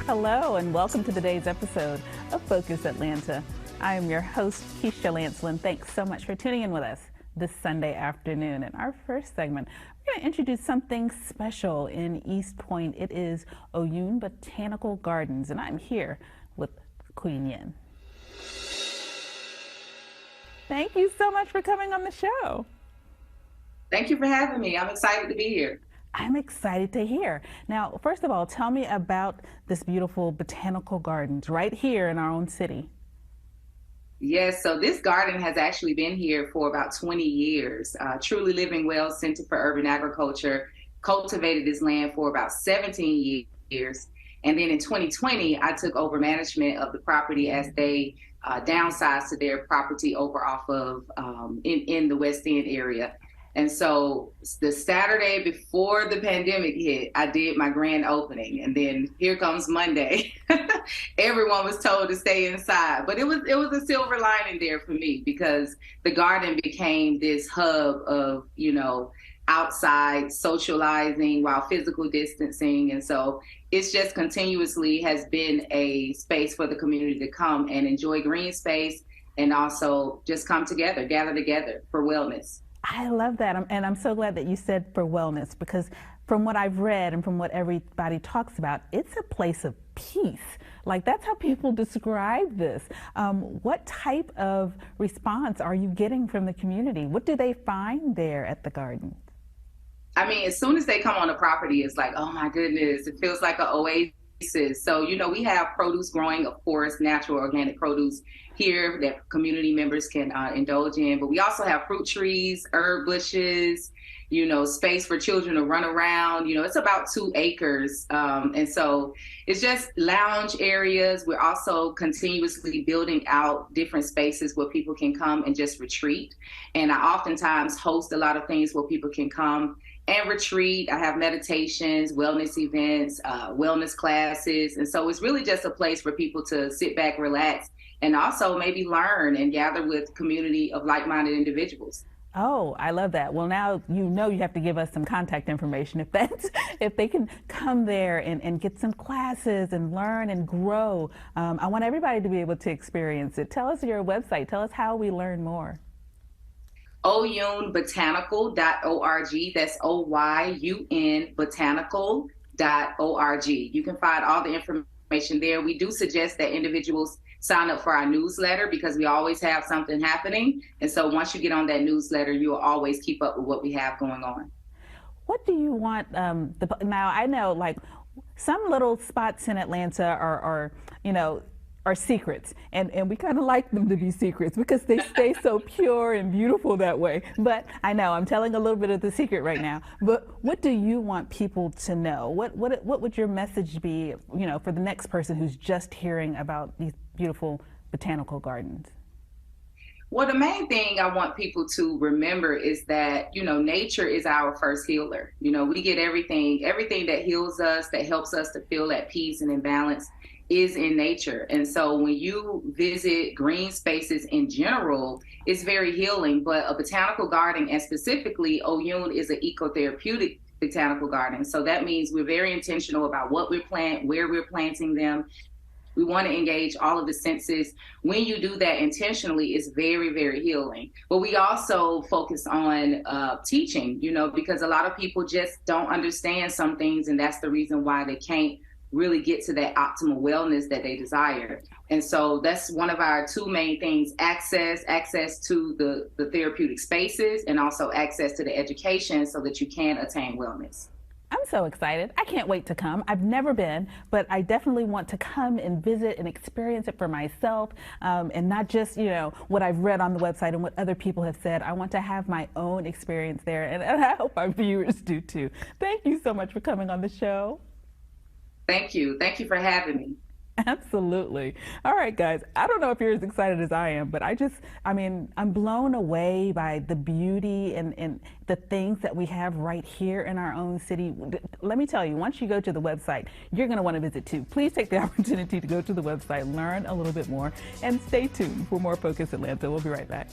Hello, and welcome to today's episode of Focus Atlanta. I am your host, Keisha Lancelin. Thanks so much for tuning in with us this Sunday afternoon. In our first segment, we're going to introduce something special in East Point. It is Yenn Botanical Gardens, and I'm here with Queen Yenn. Thank you so much for coming on the show. Thank you for having me. I'm excited to be here. I'm excited to hear. Now, first of all, tell me about this beautiful botanical gardens right here in our own city. Yes, so this garden has actually been here for about 20 years. Truly Living Well Center for Urban Agriculture cultivated this land for about 17 years. And then in 2020, I took over management of the property as they downsized to their property over off of in the West End area. And so the Saturday before the pandemic hit, I did my grand opening, and then here comes Monday. Everyone was told to stay inside, but it was a silver lining there for me because the garden became this hub of, outside socializing while physical distancing. And so it's just continuously has been a space for the community to come and enjoy green space and also just come together, gather together for wellness. I love that, and I'm so glad that you said for wellness, because from what I've read and from what everybody talks about, it's a place of peace. Like, that's how people describe this. What type of response are you getting from the community? What do they find there at the garden? I mean, as soon as they come on the property, it's like, oh my goodness, it feels like an oasis. So, we have produce growing, of course, natural organic produce here that community members can indulge in. But we also have fruit trees, herb bushes, space for children to run around. It's about 2 acres. And so it's just lounge areas. We're also continuously building out different spaces where people can come and just retreat. And I oftentimes host a lot of things where people can come and retreat. I have meditations, wellness events, wellness classes. And so it's really just a place for people to sit back, relax, and also maybe learn and gather with community of like-minded individuals. Oh, I love that. Well, now you have to give us some contact information if they can come there and get some classes and learn and grow. I want everybody to be able to experience it. Tell us your website. Tell us how we learn more. OyennBotanical.org. That's OYUN botanical.org. You can find all the information there. We do suggest that individuals sign up for our newsletter because we always have something happening. And so once you get on that newsletter, you'll always keep up with what we have going on. What do you want? Now, I know like some little spots in Atlanta are secrets, and we kind of like them to be secrets because they stay so pure and beautiful that way. But I know I'm telling a little bit of the secret right now. But what do you want people to know? What would your message be, for the next person who's just hearing about these beautiful botanical gardens? Well, the main thing I want people to remember is that, nature is our first healer. We get everything that heals us, that helps us to feel at peace and in balance is in nature. And so when you visit green spaces in general, it's very healing. But a botanical garden, and specifically Yenn, is an ecotherapeutic botanical garden. So that means we're very intentional about what we plant, where we're planting them. We want to engage all of the senses. When you do that intentionally, it's very, very healing. But we also focus on teaching, because a lot of people just don't understand some things, and that's the reason why they can't really get to that optimal wellness that they desire. And so that's one of our 2 main things: access to the therapeutic spaces, and also access to the education so that you can attain wellness. I'm so excited. I can't wait to come. I've never been, but I definitely want to come and visit and experience it for myself, and not just, what I've read on the website and what other people have said. I want to have my own experience there, and I hope our viewers do too. Thank you so much for coming on the show. Thank you. Thank you for having me. Absolutely. All right, guys. I don't know if you're as excited as I am, but I'm blown away by the beauty and the things that we have right here in our own city. Let me tell you, once you go to the website, you're going to want to visit too. Please take the opportunity to go to the website, learn a little bit more, and stay tuned for more Focus Atlanta. We'll be right back.